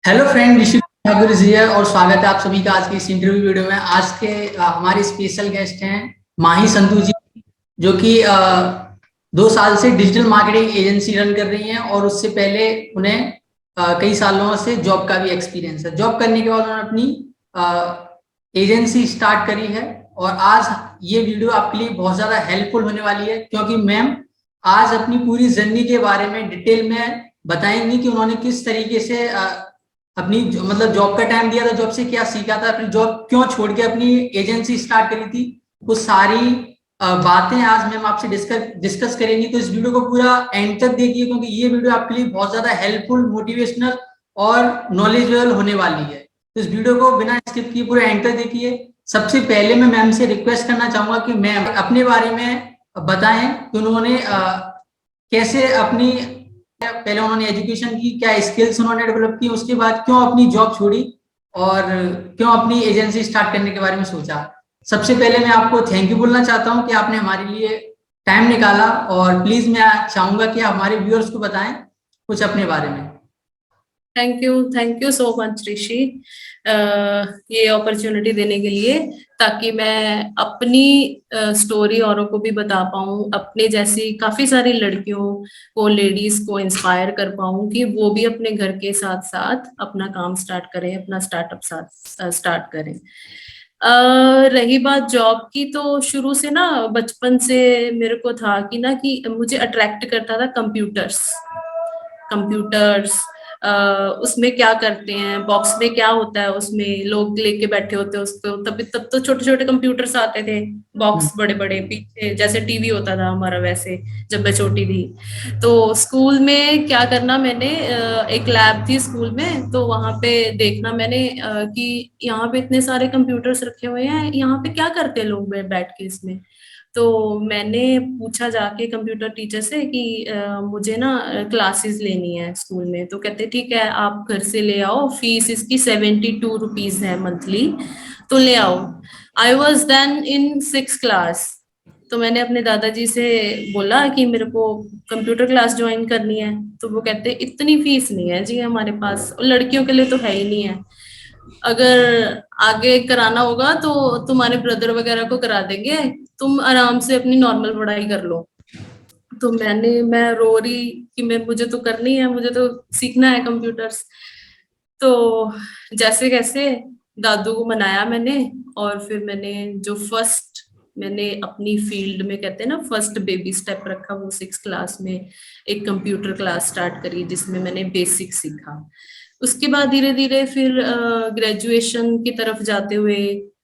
Hello friend, ऋषि ठाकुर जी है और स्वागत है आप सभी का आज की इस इंटरव्यू वीडियो में। आज के हमारे स्पेशल गेस्ट हैं माही संधू जी, जो कि 2 साल से डिजिटल मार्केटिंग एजेंसी रन कर रही हैं और उससे पहले उन्हें कई सालों से जॉब का भी एक्सपीरियंस है। जॉब करने के बाद उन्होंने अपनी एजेंसी स्टार्ट करी है और आज ये वीडियो आपके लिए बहुत ज्यादा हेल्पफुल होने वाली है, क्योंकि मैम आज अपनी पूरी जर्नी के बारे में डिटेल में बताएंगी कि उन्होंने किस तरीके से अपनी मतलब जॉब का टाइम दिया था, जॉब से क्या सीखा था, अपनी जॉब क्यों छोड़ के अपनी एजेंसी स्टार्ट करी थी। वो सारी बातें आज मैम आपसे डिस्कस डिस्कस करेंगी। तो इस वीडियो को पूरा एंड तक देखिए, क्योंकि ये वीडियो आपके लिए बहुत ज्यादा हेल्पफुल, मोटिवेशनल और नॉलेजेबल होने वाली है। तो इस वीडियो को बिना स्किप किए पूरा एंड तक देखिए। सबसे पहले मैं मैम से रिक्वेस्ट करना चाहूंगा कि मैम अपने बारे में बताएं कि उन्होंने कैसे अपनी पहले उन्होंने एजुकेशन की, क्या स्किल्स उन्होंने डेवलप की, उसके बाद क्यों अपनी जॉब छोड़ी और क्यों अपनी एजेंसी स्टार्ट करने के बारे में सोचा। सबसे पहले मैं आपको थैंक यू बोलना चाहता हूं कि आपने हमारे लिए टाइम निकाला, और प्लीज मैं चाहूंगा कि आप हमारे व्यूअर्स को बताएं कुछ अपने बारे में। थैंक यू सो मच ऋषि, ये अपॉर्चुनिटी देने के लिए, ताकि मैं अपनी स्टोरी औरों को भी बता पाऊँ, अपने जैसी काफी सारी लड़कियों को, लेडीज को इंस्पायर कर पाऊँ कि वो भी अपने घर के साथ साथ अपना काम स्टार्ट करें, अपना स्टार्टअप साथ स्टार्ट करें। रही बात जॉब की, तो शुरू से ना, बचपन से मेरे को था कि ना, कि मुझे अट्रैक्ट करता था कंप्यूटर्स। उसमें क्या करते हैं, बॉक्स में क्या होता है, उसमें लोग लेके बैठे होते हैं उसको। तब तो छोटे छोटे कंप्यूटर्स आते थे, बॉक्स बड़े बड़े, पीछे जैसे टीवी होता था हमारा, वैसे जब मैं छोटी थी। तो स्कूल में क्या करना मैंने, एक लैब थी स्कूल में, तो वहां पे देखना मैंने कि यहाँ पे इतने सारे कंप्यूटर्स रखे हुए हैं, यहाँ पे क्या करते हैं लोग बैठ के इसमें। तो मैंने पूछा जाके कंप्यूटर टीचर से कि मुझे ना क्लासेस लेनी है स्कूल में। तो कहते ठीक है, आप घर से ले आओ, फीस इसकी 72 रुपीज है मंथली, तो ले आओ। I was then in 6 class. तो मैंने अपने दादाजी से बोला कि मेरे को कंप्यूटर क्लास ज्वाइन करनी है। तो वो कहते इतनी फीस नहीं है जी हमारे पास, और लड़कियों के लिए तो है ही नहीं है। अगर आगे कराना होगा तो तुम्हारे ब्रदर वगैरह को करा देंगे, तुम आराम से अपनी नॉर्मल पढ़ाई कर लो। तो मैं रो रही कि मुझे तो करनी है, मुझे तो सीखना है कंप्यूटर्स। तो जैसे कैसे दादू को मनाया मैंने, और फिर मैंने अपनी फील्ड में, कहते हैं ना, फर्स्ट बेबी स्टेप रखा, वो 6 क्लास में एक कंप्यूटर क्लास स्टार्ट करी, जिसमें मैंने बेसिक सीखा। उसके बाद धीरे धीरे फिर ग्रेजुएशन की तरफ जाते हुए,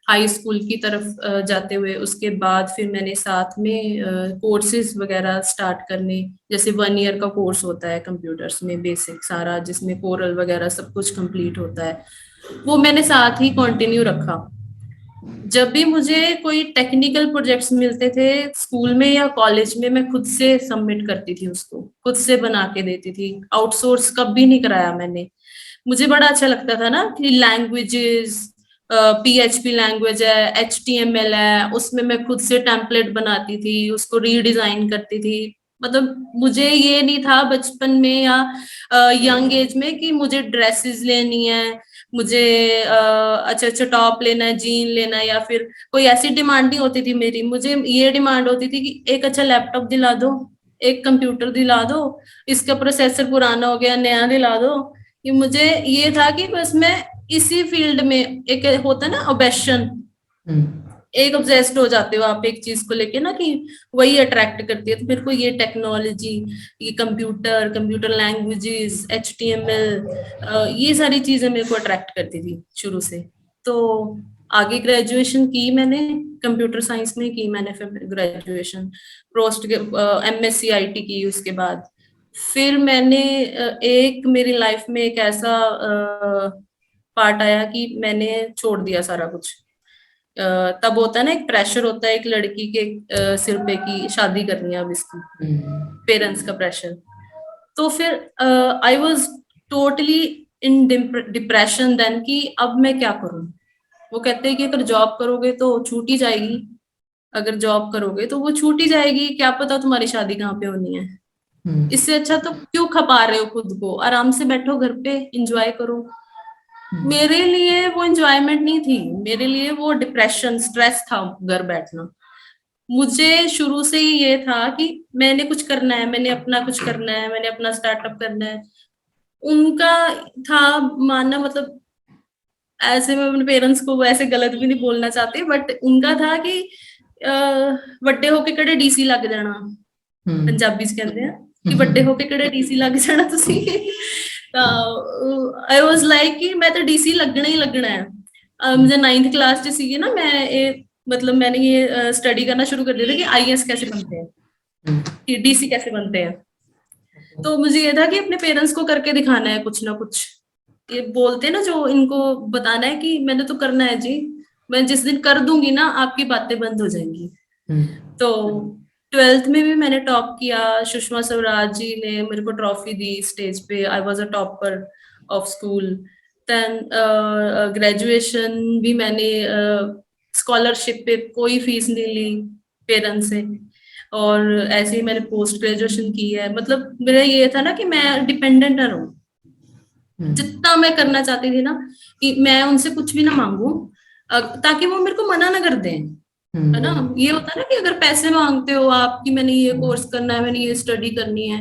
हाई स्कूल की तरफ जाते हुए, उसके बाद फिर मैंने साथ में कोर्सेज वगैरह स्टार्ट करने, जैसे 1 ईयर का कोर्स होता है कंप्यूटर्स में, बेसिक सारा, जिसमें कोरल वगैरह सब कुछ कंप्लीट होता है, वो मैंने साथ ही कंटिन्यू रखा। जब भी मुझे कोई टेक्निकल प्रोजेक्ट्स मिलते थे स्कूल में या कॉलेज में, मैं खुद से सबमिट करती थी, उसको खुद से बना के देती थी। आउटसोर्स कभी नहीं कराया मैंने। मुझे बड़ा अच्छा लगता था ना कि लैंग्वेजेस, PHP लैंग्वेज है, HTML है, उसमें मैं खुद से टेम्पलेट बनाती थी, उसको रीडिजाइन करती थी। मतलब मुझे ये नहीं था बचपन में या यंग एज में कि मुझे ड्रेसेस लेनी है, मुझे अच्छा अच्छा टॉप लेना है, जीन लेना है, या फिर कोई ऐसी डिमांड नहीं होती थी मेरी। मुझे ये डिमांड होती थी कि एक अच्छा लैपटॉप दिला दो, एक कंप्यूटर दिला दो, इसका प्रोसेसर पुराना हो गया, नया दिला दो। कि मुझे ये था कि बस मैं इसी फील्ड में, एक होता है ना ऑब्सेशन, एक ऑब्सेस्ड हो जाते हो आप एक चीज को लेके ना, कि वही अट्रैक्ट करती है। तो मेरे को ये टेक्नोलॉजी, ये कंप्यूटर लैंग्वेजेस, HTML, ये सारी चीजें मेरे को अट्रैक्ट करती थी शुरू से। तो आगे ग्रेजुएशन की मैंने, कंप्यूटर साइंस में की मैंने, फिर ग्रेजुएशन पोस्ट MSc IT की। उसके बाद फिर मैंने एक मेरी लाइफ में एक ऐसा पार्ट आया कि मैंने छोड़ दिया सारा कुछ। तब होता है ना, एक प्रेशर होता है एक लड़की के सिर पे की शादी करनी है अब इसकी, पेरेंट्स का प्रेशर। तो फिर I was totally in depression then, कि अब मैं क्या करूं। वो कहते हैं कि अगर जॉब करोगे तो छूट ही जाएगी, अगर जॉब करोगे तो वो छूट ही जाएगी, क्या पता तुम्हारी शादी कहाँ पे होनी है। इससे अच्छा तो क्यों खपा रहे हो खुद को, आराम से बैठो घर पे, इंजॉय करो। मेरे लिए वो एंजॉयमेंट नहीं थी, मेरे लिए वो डिप्रेशन, स्ट्रेस था घर बैठना। मुझे शुरू से ही ये था कि मैंने कुछ करना है, मैंने अपना कुछ करना है, मैंने अपना स्टार्टअप करना है। उनका था मानना, मतलब ऐसे मैं अपने पेरेंट्स को ऐसे गलत भी नहीं बोलना चाहती, बट उनका था कि ਵੱਡੇ ਹੋ ਕੇ ਕਿਹੜੇ ਡੀਸੀ ਲੱਗ ਜਾਣਾ, ਪੰਜਾਬੀ ਚ ਕਹਿੰਦੇ ਆ ਕਿ ਵੱਡੇ ਹੋ ਕੇ ਕਿਹੜੇ ਡੀਸੀ ਲੱਗ ਜਾਣਾ ਤੁਸੀਂ। ਤਾਂ ਆਈ ਵਾਸ ਲਾਈਕ ਕਿ मैं तो डीसी लगना ही लगना है। मुझे 9th क्लास ਚ ਸੀਗੀ ना, मैं ये मतलब मैंने ये स्टडी करना शुरू कर दिया था कि आईएएस कैसे बनते हैं, कि डीसी कैसे बनते हैं। तो मुझे ये था कि अपने पेरेंट्स को करके दिखाना है कुछ ना कुछ। ये बोलते हैं ना, जो इनको बताना है कि मैंने तो करना है जी, मैं जिस दिन कर दूंगी ना आपकी बातें बंद हो जाएंगी। तो 12th में भी मैंने टॉप किया, सुषमा स्वराज जी ने मेरे को ट्रॉफी दी स्टेज पे, I was a topper of school. Then graduation भी मैंने स्कॉलरशिप पे कोई फीस नहीं ली पेरेंट्स से, और ऐसे ही मैंने पोस्ट ग्रेजुएशन की है। मतलब मेरा ये था ना कि मैं डिपेंडेंट ना रहूं, जितना मैं करना चाहती थी ना, कि मैं उनसे कुछ भी ना मांगू, ताकि वो मेरे को मना ना कर दें, है ना। ये होता है ना कि अगर पैसे मांगते हो आप कि मैंने ये कोर्स करना है, मैंने ये स्टडी करनी है,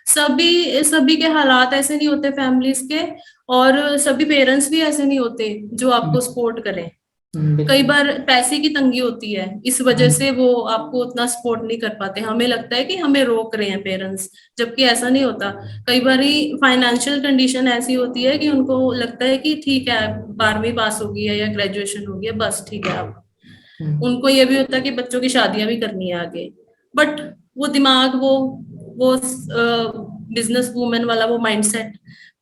सभी सभी के हालात ऐसे नहीं होते फैमिलीज के, और सभी पेरेंट्स भी ऐसे नहीं होते जो आपको सपोर्ट करें। कई बार पैसे की तंगी होती है, इस वजह से वो आपको उतना सपोर्ट नहीं कर पाते। हमें लगता है कि हमें रोक रहे हैं पेरेंट्स, जबकि ऐसा नहीं होता। कई बार फाइनेंशियल कंडीशन ऐसी होती है कि उनको लगता है कि ठीक है 12वीं पास हो गई है या ग्रेजुएशन हो गई है, बस ठीक है। अब उनको ये भी होता है कि बच्चों की शादियां भी करनी है आगे, बट वो दिमाग, वो बिजनेस वूमेन वाला वो माइंडसेट,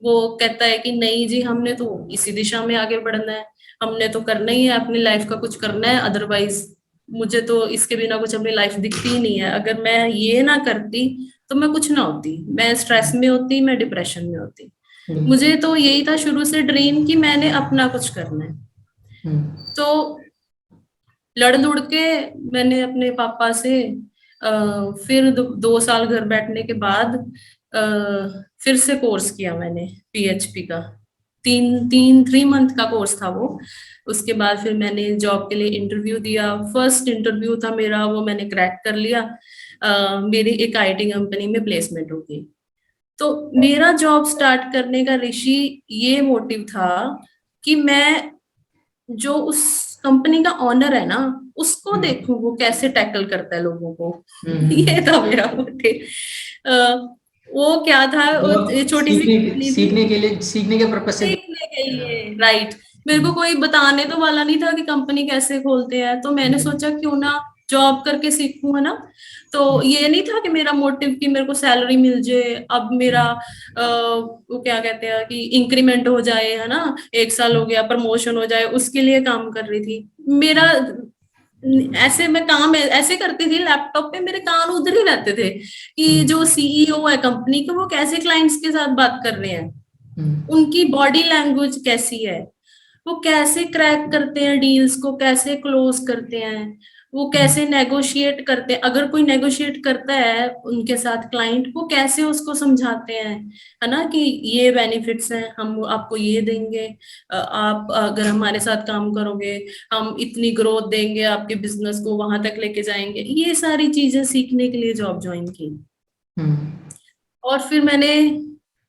वो कहता है कि नहीं जी, हमने तो इसी दिशा में आगे बढ़ना है, हमने तो करना ही है, अपनी लाइफ का कुछ करना है, अदरवाइज मुझे तो इसके बिना कुछ अपनी लाइफ दिखती ही नहीं है। अगर मैं ये ना करती तो मैं कुछ ना होती, मैं स्ट्रेस में होती, मैं डिप्रेशन में होती। मुझे तो यही था शुरू से ड्रीम कि मैंने अपना कुछ करना है। तो लड़ लुड़ के मैंने अपने पापा से फिर 2 साल घर बैठने के बाद फिर से कोर्स किया मैंने पीएचपी का। 3 मंथ का कोर्स था वो। उसके बाद फिर मैंने जॉब के लिए इंटरव्यू दिया। फर्स्ट इंटरव्यू था मेरा, वो मैंने क्रैक कर लिया। मेरी एक आईटी कंपनी में प्लेसमेंट हो गई। तो मेरा जॉब स्टार्ट करने का ऋषि ये मोटिव था कि मैं जो उस कंपनी का ओनर है ना, उसको देखूं वो कैसे टैकल करता है लोगों को। ये था मेरा मोटिव। वो क्या था, छोटी सी कंपनी थी, सीखने के पर्पज से। सीखने के लिए, राइट। मेरे को कोई बताने तो वाला नहीं था कि कंपनी कैसे खोलते हैं, तो मैंने सोचा क्यों ना जॉब करके सीखूं, है ना। तो ये नहीं था कि मेरा मोटिव कि मेरे को सैलरी मिल जाए, अब मेरा वो क्या कहते हैं कि इंक्रीमेंट हो जाए, है ना, 1 साल हो गया प्रमोशन हो जाए, उसके लिए काम कर रही थी। मेरा ऐसे मैं काम ऐसे करती थी, लैपटॉप पे मेरे कान उधर ही रहते थे कि जो सीईओ है कंपनी के, वो कैसे क्लाइंट्स के साथ बात कर रहे हैं, उनकी बॉडी लैंग्वेज कैसी है, वो कैसे क्रैक करते हैं डील्स को, कैसे क्लोज करते हैं, वो कैसे नेगोशिएट करते हैं, अगर कोई नेगोशिएट करता है उनके साथ क्लाइंट, वो कैसे उसको समझाते हैं, है ना, कि ये बेनिफिट्स हैं, हम आपको ये देंगे, आप अगर हमारे साथ काम करोगे हम इतनी ग्रोथ देंगे, आपके बिजनेस को वहां तक लेके जाएंगे। ये सारी चीजें सीखने के लिए जॉब ज्वाइन की। और फिर मैंने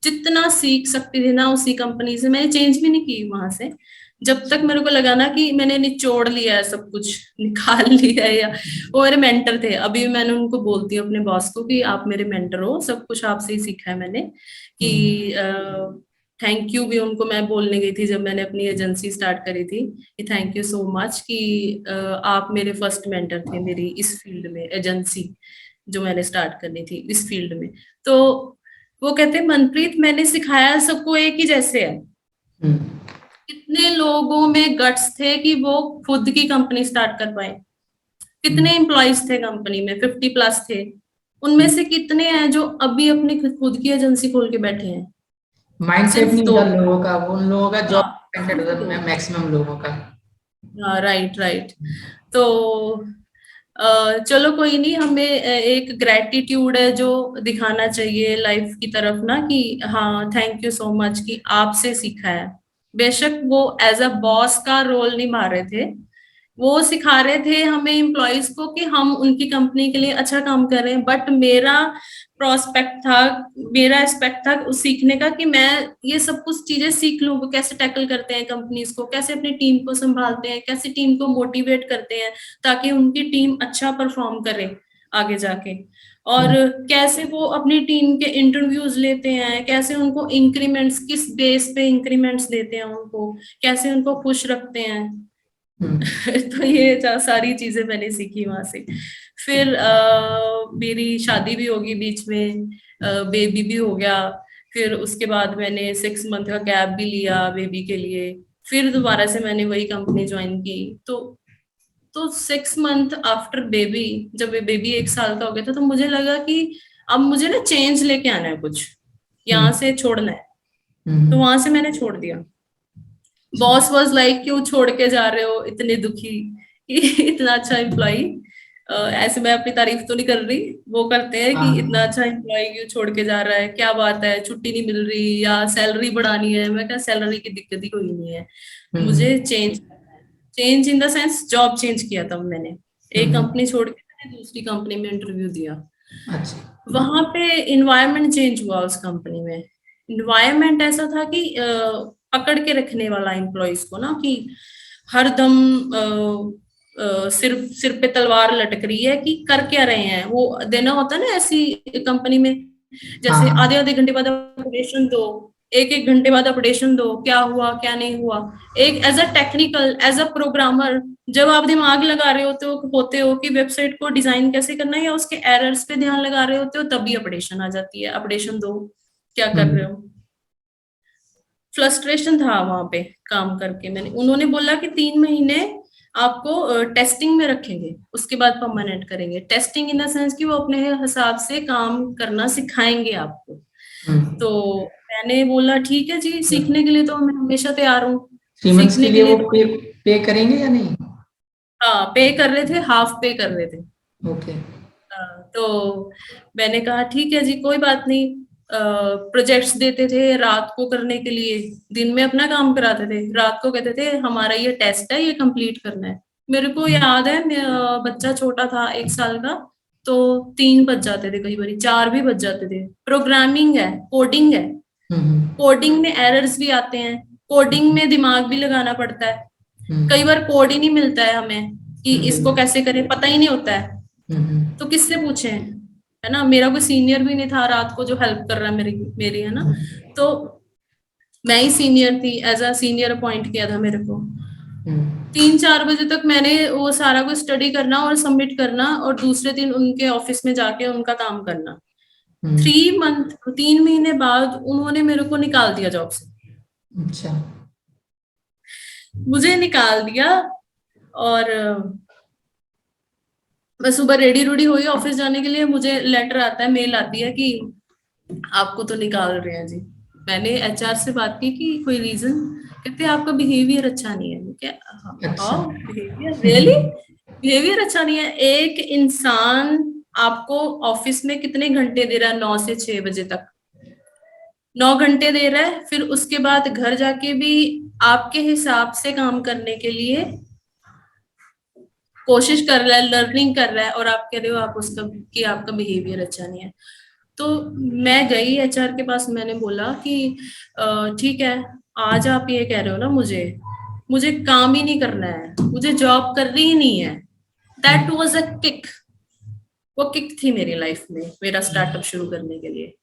जितना सीख सकती थी ना उसी कंपनी से, मैंने चेंज भी नहीं की वहां से, जब तक मेरे को लगा ना कि मैंने निचोड़ लिया है, सब कुछ निकाल लिया है। या वो मेरे मेंटर थे, अभी मैंने उनको बोलती हूँ अपने बॉस को कि आप मेरे मेंटर हो, सब कुछ आपसे ही सीखा है मैंने। कि थैंक यू भी उनको मैं बोलने गई थी जब मैंने अपनी एजेंसी स्टार्ट करी थी, कि थैंक यू सो मच कि आप मेरे फर्स्ट मेंटर थे मेरी इस फील्ड में, एजेंसी जो मैंने स्टार्ट करनी थी इस फील्ड में। तो वो कहते हैं मनप्रीत, मैंने सिखाया सबको एक ही जैसे है। कितने लोगों में गट्स थे कि वो खुद की कंपनी स्टार्ट कर पाए, कितने एम्प्लॉइज थे कंपनी में, 50+ थे, उनमें से कितने हैं जो अभी अपनी खुद की एजेंसी खोल के बैठे हैं। माइंडसेट सिर्फ नहीं दो। होता लोगों का, वो उन लोगों का जॉब हाँ, डिपेंडेंट सिर्फ होता दो। है मैक्सिमम लोगों का। हाँ, राइट राइट। तो चलो कोई नहीं, हमें एक ग्रेटिट्यूड है जो दिखाना चाहिए लाइफ की तरफ ना, कि हाँ थैंक यू सो मच कि आपसे सीखा है बेशक वो एज अ बॉस का रोल निभा रहे थे, वो सिखा रहे थे हमें एम्प्लॉयज को कि हम उनकी कंपनी के लिए अच्छा काम कर रहे हैं, बट मेरा प्रोस्पेक्ट था, मेरा एस्पेक्ट था उस सीखने का कि मैं ये सब कुछ चीजें सीख लूं, वो कैसे टैकल करते हैं कंपनीज को, कैसे अपनी टीम को संभालते हैं, कैसे टीम को मोटिवेट करते हैं ताकि उनकी टीम अच्छा परफॉर्म करे आगे जाके, और कैसे वो अपनी टीम के इंटरव्यूज लेते हैं, कैसे उनको इंक्रीमेंट्स, किस बेस पे इंक्रीमेंट्स देते हैं उनको, कैसे उनको खुश रखते हैं। तो ये सारी चीजें मैंने सीखी वहां से। फिर मेरी शादी भी होगी बीच में, बेबी भी हो गया। फिर उसके बाद मैंने 6 मंथ का गैप भी लिया बेबी के लिए, फिर दोबारा से मैंने वही कंपनी ज्वाइन की। तो 6 मंथ आफ्टर बेबी, जब बेबी 1 साल का हो गया था, तो मुझे लगा कि अब मुझे ना चेंज लेके आना है, कुछ यहाँ से छोड़ना है। तो वहां से मैंने छोड़ दिया। बॉस वाज लाइक क्यों छोड़ के जा रहे हो, इतने दुखी कि इतना अच्छा एम्प्लॉय, ऐसे मैं अपनी तारीफ तो नहीं कर रही, वो करते हैं कि इतना अच्छा एम्प्लॉय क्यों छोड़ के जा रहा है, क्या बात है, छुट्टी नहीं मिल रही या सैलरी बढ़ानी है। मैं क्या, सैलरी की दिक्कत ही कोई नहीं है, मुझे change, change in the sense job change किया था मैंने, एक कंपनी छोड़ के मैंने दूसरी कंपनी में इंटरव्यू दिया। अच्छा। वहां पे इन्वायरमेंट चेंज हुआ उस कंपनी में। इन्वायरमेंट ऐसा था कि पकड़ के रखने वाला एम्प्लॉयज को ना, कि हरदम सिर सिर पे तलवार लटक रही है कि कर क्या रहे हैं, वो देना होता है ना ऐसी कंपनी में, जैसे आधे आधे घंटे बाद अपडेशन दो, एक एक घंटे बाद अपडेशन दो, क्या हुआ क्या नहीं हुआ। एक as a technical, as a programmer, जब आप दिमाग लगा रहे होते हो कि वेबसाइट को डिजाइन कैसे करना है या उसके एरर्स पे ध्यान लगा रहे होते हो, तभी अपडेशन आ जाती है, अपडेशन दो, क्या कर रहे हो। फ्रस्ट्रेशन था वहां पे काम करके। मैंने, उन्होंने बोला कि 3 महीने आपको टेस्टिंग में रखेंगे, उसके बाद परमानेंट करेंगे। टेस्टिंग इन द सेंस कि वो अपने हिसाब से काम करना सिखाएंगे आपको। तो मैंने बोला ठीक है जी, सीखने के लिए तो मैं हमेशा तैयार हूँ। 3 मंथ्स के सीखने के लिए लिए वो तो पे करेंगे या नहीं? हाँ, पे कर रहे थे, हाफ पे कर रहे थे। ओके। तो मैंने कहा ठीक है जी, कोई बात नहीं। प्रोजेक्ट्स देते थे रात को करने के लिए, दिन में अपना काम कराते थे, रात को कहते थे हमारा ये टेस्ट है, ये कंप्लीट करना है। मेरे को याद है, बच्चा छोटा था 1 साल का, तो 3 बज जाते थे, कई बार 4 भी बज जाते थे। प्रोग्रामिंग है, कोडिंग है, कोडिंग में एरर्स भी आते हैं, कोडिंग में दिमाग भी लगाना पड़ता है। कई बार कोड ही नहीं मिलता है हमें कि इसको कैसे करें, पता ही नहीं होता है, तो किससे पूछें, है ना। मेरा कोई सीनियर भी नहीं था रात को जो हेल्प कर रहा है मेरी मेरी, है ना। तो मैं ही सीनियर थी, एज अ सीनियर अपॉइंट किया था मेरे को। 3-4 बजे तक मैंने वो सारा कुछ स्टडी करना और सबमिट करना, और दूसरे दिन उनके ऑफिस में जाके उनका काम करना। 3 महीने बाद उन्होंने मेरे को निकाल दिया जॉब से। अच्छा। मुझे निकाल दिया, और मैं सुबह रेडी रूडी हुई ऑफिस जाने के लिए, मुझे लेटर आता है, मेल आती है कि आपको तो निकाल रहे हैं जी। मैंने एचआर से बात की कि कोई रीजन, कहते हैं आपका बिहेवियर अच्छा नहीं है। क्या, अच्छा। बिहेवियर, रियली बिहेवियर अच्छा नहीं है? एक इंसान आपको ऑफिस में कितने घंटे दे रहा है, 9 से 6 बजे तक, 9 घंटे दे रहा है, फिर उसके बाद घर जाके भी आपके हिसाब से काम करने के लिए कोशिश कर रहा है, लर्निंग कर रहा है, और आप कह रहे हो आप उसका, कि आपका बिहेवियर अच्छा नहीं है। तो मैं गई एचआर के पास, मैंने बोला कि ठीक है, आज आप ये कह रहे हो ना, मुझे मुझे काम ही नहीं करना है, मुझे जॉब करनी ही नहीं है। दैट वाज अ किक, वो किक थी मेरी लाइफ में, मेरा स्टार्टअप शुरू करने के लिए।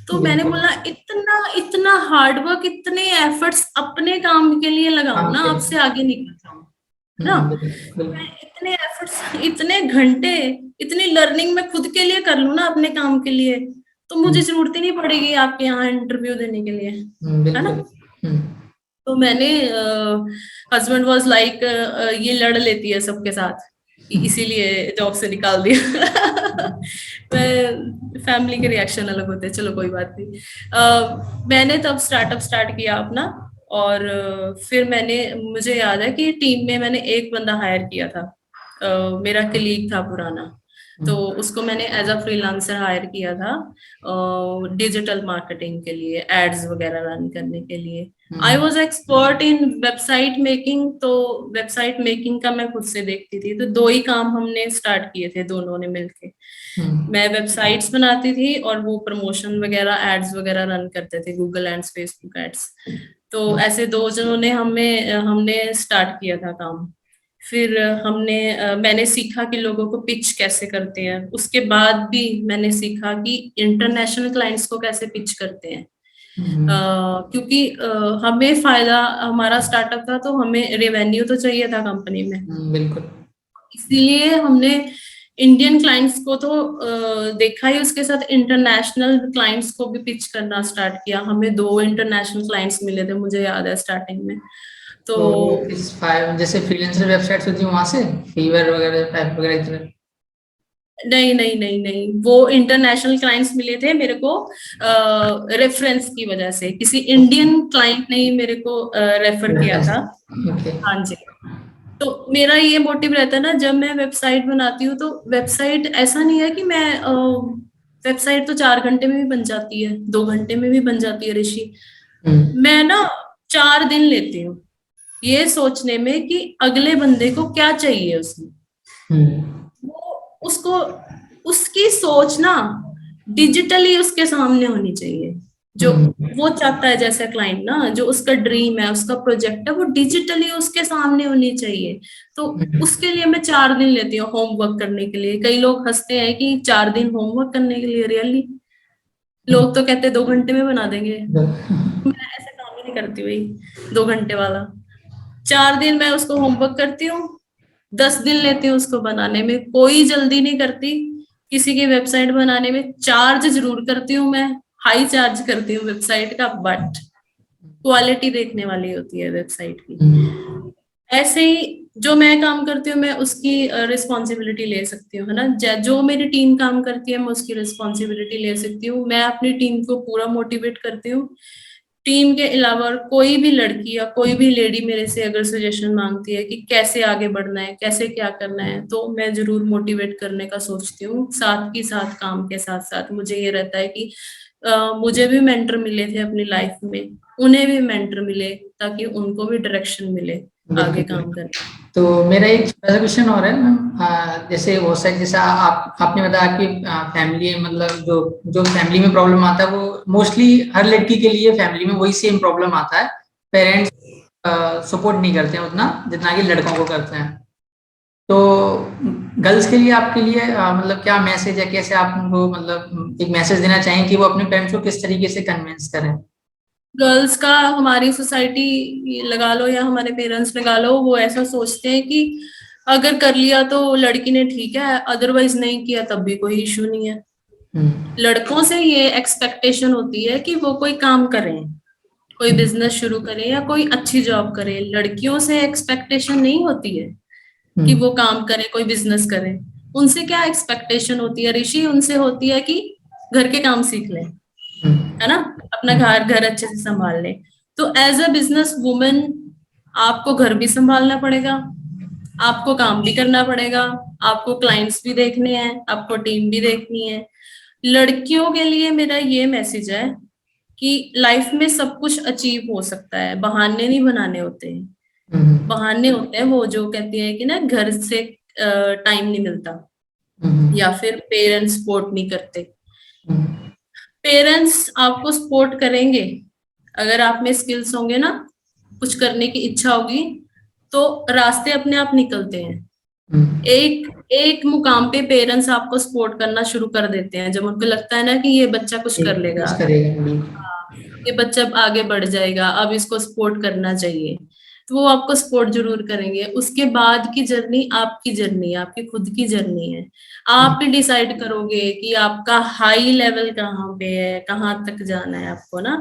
तो मैंने बिल्कुल। बोला इतना इतना हार्डवर्क, इतने एफर्ट्स अपने काम के लिए लगाऊं काम ना, के लिए। आपसे आगे निकल जाऊं, है ना। बिल्कुल। मैं इतने एफर्ट्स, इतने घंटे, इतनी लर्निंग मैं खुद के लिए कर लूं ना अपने काम के लिए, तो मुझे जरूरत ही नहीं पड़ेगी आपके यहाँ इंटरव्यू देने के लिए, है ना। बिल्कुल। तो मैंने, हस्बैंड वाज लाइक ये लड़ लेती है सबके साथ, इसीलिए जॉब से निकाल दिया। मैं, फैमिली के रिएक्शन अलग होते हैं, चलो कोई बात नहीं। मैंने तब स्टार्टअप स्टार्ट किया अपना, और फिर मैंने, मुझे याद है कि टीम में मैंने एक बंदा हायर किया था, मेरा कलीग था पुराना। तो उसको मैंने एज अ फ्रीलांसर हायर किया था डिजिटल मार्केटिंग के लिए, एड्स वगैरह रन करने के लिए। I was expert in website making, तो वेबसाइट मेकिंग का मैं खुद से देखती थी। तो दो ही काम हमने स्टार्ट किए थे दोनों ने मिलके। मैं वेबसाइट्स बनाती थी और वो प्रमोशन वगैरह एड्स वगैरह रन करते थे, गूगल एड्स, फेसबुक एड्स। तो ऐसे दो जनों ने हमें हमने स्टार्ट किया था काम। फिर मैंने सीखा कि लोगों को पिच कैसे करते हैं। उसके बाद भी मैंने सीखा कि इंटरनेशनल क्लाइंट्स को कैसे पिच करते हैं। क्योंकि हमें फायदा, हमारा स्टार्टअप था तो हमें रेवेन्यू तो चाहिए था कंपनी में। बिल्कुल। इसीलिए हमने इंडियन क्लाइंट्स को तो देखा ही, उसके साथ इंटरनेशनल क्लाइंट्स को भी पिच करना स्टार्ट किया। हमें 2 इंटरनेशनल क्लाइंट्स मिले थे, मुझे याद है स्टार्टिंग में। तो इस फाइव जैसे फ्रीलांसर वेबसाइट्स होती है वहां से फीवर वगैरह टाइप वगैरह इस तरह? नहीं नहीं नहीं नहीं, वो इंटरनेशनल क्लाइंट्स मिले थे मेरे को रेफरेंस की वजह से। किसी इंडियन क्लाइंट ने ही मेरे को रेफर किया था। ओके। हाँ जी। तो मेरा ये मोटिव रहता है ना, जब मैं वेबसाइट बनाती हूँ तो वेबसाइट ऐसा नहीं है कि मैं वेबसाइट तो 4 घंटे में भी बन जाती है, 2 घंटे में भी बन जाती है ऋषि। मैं ना 4 दिन लेती हूँ ये सोचने में कि अगले बंदे को क्या चाहिए उसमें। वो उसको, उसकी सोच ना डिजिटली उसके सामने होनी चाहिए। जो वो चाहता है, जैसे क्लाइंट ना, जो उसका ड्रीम है, उसका प्रोजेक्ट है, वो डिजिटली उसके सामने होनी चाहिए। तो उसके लिए मैं 4 दिन लेती हूँ होमवर्क करने के लिए। कई लोग हंसते हैं कि 4 दिन होमवर्क करने के लिए, रियली? लोग तो कहते हैं 2 घंटे में बना देंगे। मैं ऐसा काम ही नहीं करती भाई 2 घंटे वाला। 4 दिन मैं उसको होमवर्क करती हूँ, 10 दिन लेती हूँ उसको बनाने में। कोई जल्दी नहीं करती किसी की वेबसाइट बनाने में। चार्ज जरूर करती हूँ मैं, हाई चार्ज करती हूँ वेबसाइट का, बट क्वालिटी देखने वाली होती है वेबसाइट की। ऐसे ही जो मैं काम करती हूँ मैं उसकी रिस्पॉन्सिबिलिटी ले सकती हूँ, है ना। जो मेरी टीम काम करती है मैं उसकी रिस्पॉन्सिबिलिटी ले सकती हूँ। मैं अपनी टीम को पूरा मोटिवेट करती हूँ। टीम के अलावा कोई भी लड़की या कोई भी लेडी मेरे से अगर सजेशन मांगती है कि कैसे आगे बढ़ना है, कैसे क्या करना है, तो मैं जरूर मोटिवेट करने का सोचती हूँ। साथ ही साथ, काम के साथ साथ मुझे ये रहता है कि मुझे भी मेंटर मिले थे अपनी लाइफ में, उन्हें भी मेंटर मिले ताकि उनको भी डायरेक्शन मिले आगे काम करने। तो मेरा एक छोटा सा क्वेश्चन और है मैम। जैसे बहुत सारे, जैसा आपने बताया कि फैमिली मतलब जो जो फैमिली में प्रॉब्लम आता है वो मोस्टली हर लड़की के लिए फैमिली में वही सेम प्रॉब्लम आता है। पेरेंट्स सपोर्ट नहीं करते हैं उतना जितना कि लड़कों को करते हैं। तो गर्ल्स के लिए, आपके लिए मतलब क्या मैसेज है, कैसे आप उनको मतलब एक मैसेज देना चाहें कि वो अपने पेरेंट्स को किस तरीके से कन्विंस करें? गर्ल्स का, हमारी सोसाइटी लगा लो या हमारे पेरेंट्स लगा लो, वो ऐसा सोचते हैं कि अगर कर लिया तो लड़की ने ठीक है, अदरवाइज नहीं किया तब भी कोई इशू नहीं है। लड़कों से ये एक्सपेक्टेशन होती है कि वो कोई काम करें, कोई बिजनेस शुरू करें या कोई अच्छी जॉब करें। लड़कियों से एक्सपेक्टेशन नहीं होती है कि वो काम करें, कोई बिजनेस करें। उनसे क्या एक्सपेक्टेशन होती है ऋषि? उनसे होती है कि घर के काम सीख लें, है ना, अपना घर घर अच्छे से संभाल लें। तो एज अ बिजनेस वुमेन आपको घर भी संभालना पड़ेगा, आपको काम भी करना पड़ेगा, आपको क्लाइंट्स भी देखने हैं, आपको टीम भी देखनी है। लड़कियों के लिए मेरा ये मैसेज है कि लाइफ में सब कुछ अचीव हो सकता है, बहाने नहीं बनाने होते हैं। बहाने होते हैं वो जो कहती है कि ना घर से टाइम नहीं मिलता, या फिर पेरेंट्स सपोर्ट नहीं करते। पेरेंट्स आपको सपोर्ट करेंगे अगर आप में स्किल्स होंगे ना, कुछ करने की इच्छा होगी, तो रास्ते अपने आप निकलते हैं। एक एक मुकाम पे पेरेंट्स आपको सपोर्ट करना शुरू कर देते हैं जब उनको लगता है ना कि ये बच्चा कुछ कर लेगा कुछ आगे। करेगा बिल्कुल। हाँ, ये बच्चा अब आगे बढ़ जाएगा, अब इसको सपोर्ट करना चाहिए। तो वो आपको सपोर्ट जरूर करेंगे। उसके बाद की जर्नी आपकी जर्नी है, आपकी खुद की जर्नी है। आप ही डिसाइड करोगे कि आपका हाई लेवल कहाँ पे है, कहाँ तक जाना है आपको ना।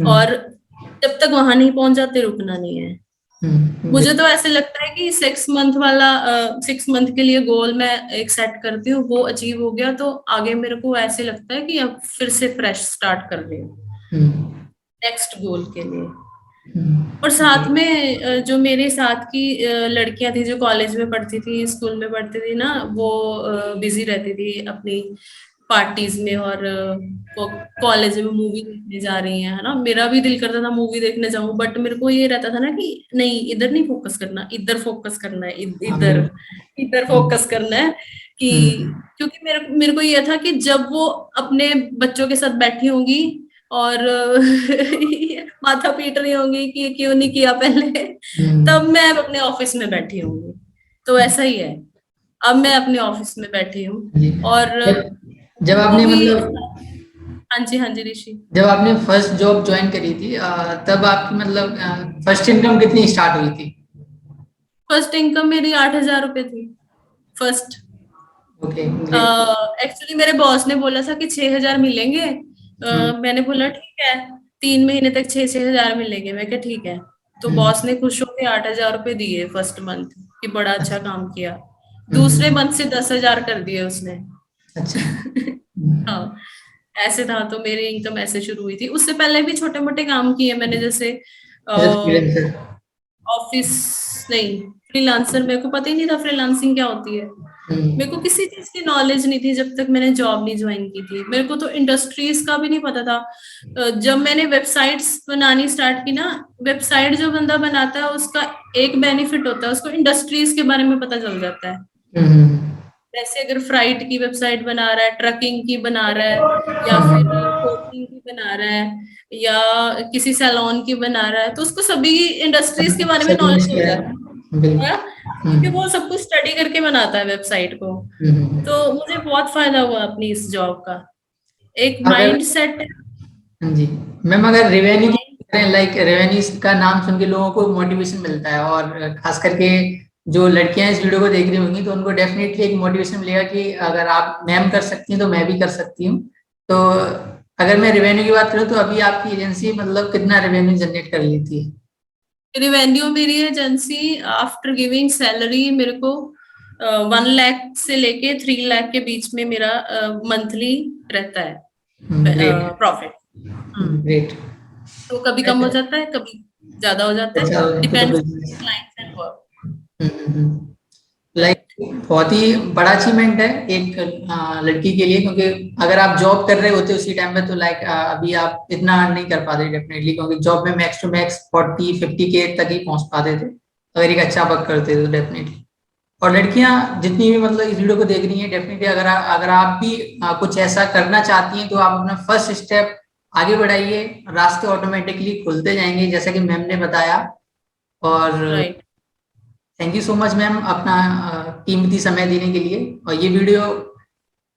और जब तक वहां नहीं पहुंच जाते रुकना नहीं है। मुझे तो ऐसे लगता है कि 6 मंथ के लिए गोल मैं एक सेट करती हूँ, वो अचीव हो गया तो आगे मेरे को ऐसे लगता है कि अब फिर से फ्रेश स्टार्ट कर रही हूँ नेक्स्ट गोल के लिए। और साथ में जो मेरे साथ की लड़कियां थी जो कॉलेज में पढ़ती थी, स्कूल में पढ़ती थी ना, वो बिजी रहती थी अपनी पार्टीज में, और वो कॉलेज में मूवी देखने जा रही हैं, है ना। मेरा भी दिल करता था मूवी देखने जाऊं, बट मेरे को ये रहता था ना कि नहीं, इधर नहीं फोकस करना, इधर फोकस करना है, हाँ इधर बिल्कुल। इधर हम्म, फोकस करना है। कि हम्म, क्योंकि मेरे मेरे को ये था कि जब वो अपने बच्चों के साथ बैठी होंगी और माथा पीट रही होंगी कि क्यों नहीं किया पहले, हम्म, तब मैं अपने ऑफिस में बैठी होंगी। तो ऐसा ही है, अब मैं अपने ऑफिस में बैठी हूँ। जी। और जब उनको आपने भी, मतलब हाँ जी, हाँ जी ऋषि। जब आपने फर्स्ट जॉब ज्वाइन करी थी तब आपकी मतलब फर्स्ट इनकम कितनी स्टार्ट हुई थी? फर्स्ट इनकम मेरी 8,000 रुपए थी, फर्स्ट। Okay great. एक्चुअली मेरे बॉस ने बोला था कि 6,000 मिलेंगे। हम्म, मैंने बोला ठीक है, 3 महीने तक 6,000 मिलेंगे, मैं क्या ठीक है। तो हम्म, बॉस ने खुश होकर 8,000 रुपए दिए फर्स्ट मंथ, कि बड़ा अच्छा अच्छा। काम किया। दूसरे हम्म, मंथ से 10,000 कर दिए उसने। अच्छा। हम्म, हाँ, ऐसे था। तो मेरी इनकम ऐसे शुरू हुई थी। उससे पहले भी छोटे मोटे काम किए मैंने, जैसे एज ए फ्रीलांसर। ऑफिस, नहीं, फ्रीलांसर मेरे को पता ही नहीं था फ्रीलांसिंग क्या होती है। मेरे को हम्म, किसी चीज की नॉलेज नहीं थी जब तक मैंने जॉब नहीं ज्वाइन की थी। मेरे को तो इंडस्ट्रीज का भी नहीं पता था। जब मैंने वेबसाइट्स बनानी स्टार्ट की ना, वेबसाइट जो बंदा बनाता है उसका एक बेनिफिट होता है, उसको इंडस्ट्रीज के बारे में पता चल जाता है। हम्म, जैसे अगर फ्राइट की वेबसाइट बना रहा है, ट्रकिंग की बना रहा है, या फिर हम्म, कोचिंग की बना रहा है, या किसी सैलून की बना रहा है, तो उसको सभी इंडस्ट्रीज के बारे में सब नॉलेज हो क्या जाती है है ना, बिल्कुल। क्योंकि हम्म, वो सब कुछ स्टडी करके बनाता है वेबसाइट को। हम्म। तो मुझे बहुत फायदा हुआ अपनी इस जॉब का, एक अगर माइंड सेट। हाँ जी मैम, अगर रेवेन्यू की माइंड, बात करें, लाइक रेवेन्यू का नाम सुन के लोगों को मोटिवेशन मिलता है, और खास करके जो लड़कियां इस वीडियो को देख रही होंगी तो उनको डेफिनेटली एक मोटिवेशन मिलेगा कि अगर आप मैम कर सकती हैं तो मैं भी कर सकती हूँ। तो अगर मैं रेवेन्यू की बात करूँ तो अभी आपकी एजेंसी मतलब कितना रेवेन्यू जनरेट कर लेती है? रिवेन्यू मेरी एजेंसी आफ्टर गिविंग सैलरी मेरे को 1 लाख से लेके 3 लाख के बीच में मेरा मंथली रहता है ग्रेट। प्रॉफिट। ग्रेट। तो कभी कम हो जाता है, कभी ज्यादा हो जाता है, अच्छा तो depends business. Clients and work. Like right. बहुत ही बड़ा अचीवमेंट है एक लड़की के लिए, क्योंकि अगर आप जॉब कर रहे होते उसी टाइम पे तो लाइक अभी आप इतना अर्न नहीं कर पाते डेफिनेटली, क्योंकि जॉब में मैक्स टू मैक्स 40-50 के तक ही पहुंच पाते थे अगर एक अच्छा वर्क करते थे तो डेफिनेटली। और लड़कियां जितनी भी मतलब इस वीडियो को देख रही हैं, डेफिनेटली अगर आप भी कुछ ऐसा करना चाहती हैं तो आप अपना फर्स्ट स्टेप आगे बढ़ाइए, रास्ते ऑटोमेटिकली खुलते जाएंगे जैसा कि मैम ने बताया। और right. Thank you so much ma'am अपना कीमती समय देने के लिए। और ये वीडियो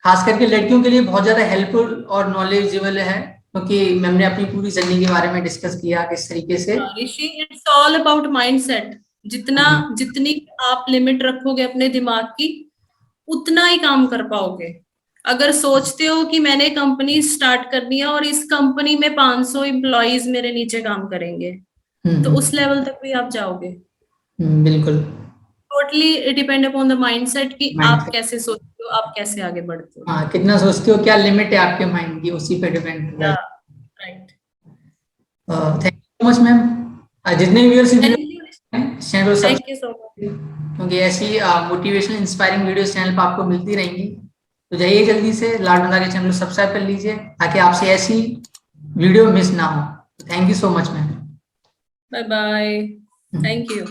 खास करके लड़कियों के लिए बहुत ज्यादा हेल्पफुल और नॉलेजेबल है, क्योंकि मैम ने अपनी पूरी जर्नी के बारे में डिस्कस किया किस तरीके से। ऋषि, इट्स ऑल अबाउट माइंडसेट। जितना हम्म, जितनी आप लिमिट रखोगे अपने दिमाग की, उतना ही काम कर पाओगे। अगर सोचते हो कि मैंने कंपनी स्टार्ट करनी है और इस कंपनी में 500 एम्प्लॉयज मेरे नीचे काम करेंगे, तो उस लेवल तक भी आप जाओगे। बिल्कुल। Totally depend upon the mindset कि आप माइंडसेट। कैसे सोचते हो, आप कैसे आगे बढ़ते हो। हाँ, कितना सोचते हो, क्या लिमिट है आपके माइंड की, उसी पे डिपेंड या, है। Right. Thank you so much ma'am. जितने व्यूअर्स इस वीडियो थैंक यू। चैनल को thank you subscribe, so much. क्योंकि ऐसी मोटिवेशनल इंस्पायरिंग वीडियोस चैनल पर आपको मिलती रहेंगी। तो जाइए जल्दी से लाल के चैनल को सब्सक्राइब कर लीजिए ताकि आपसे ऐसी वीडियो मिस ना हो। Thank you so much ma'am. Bye bye. Thank you.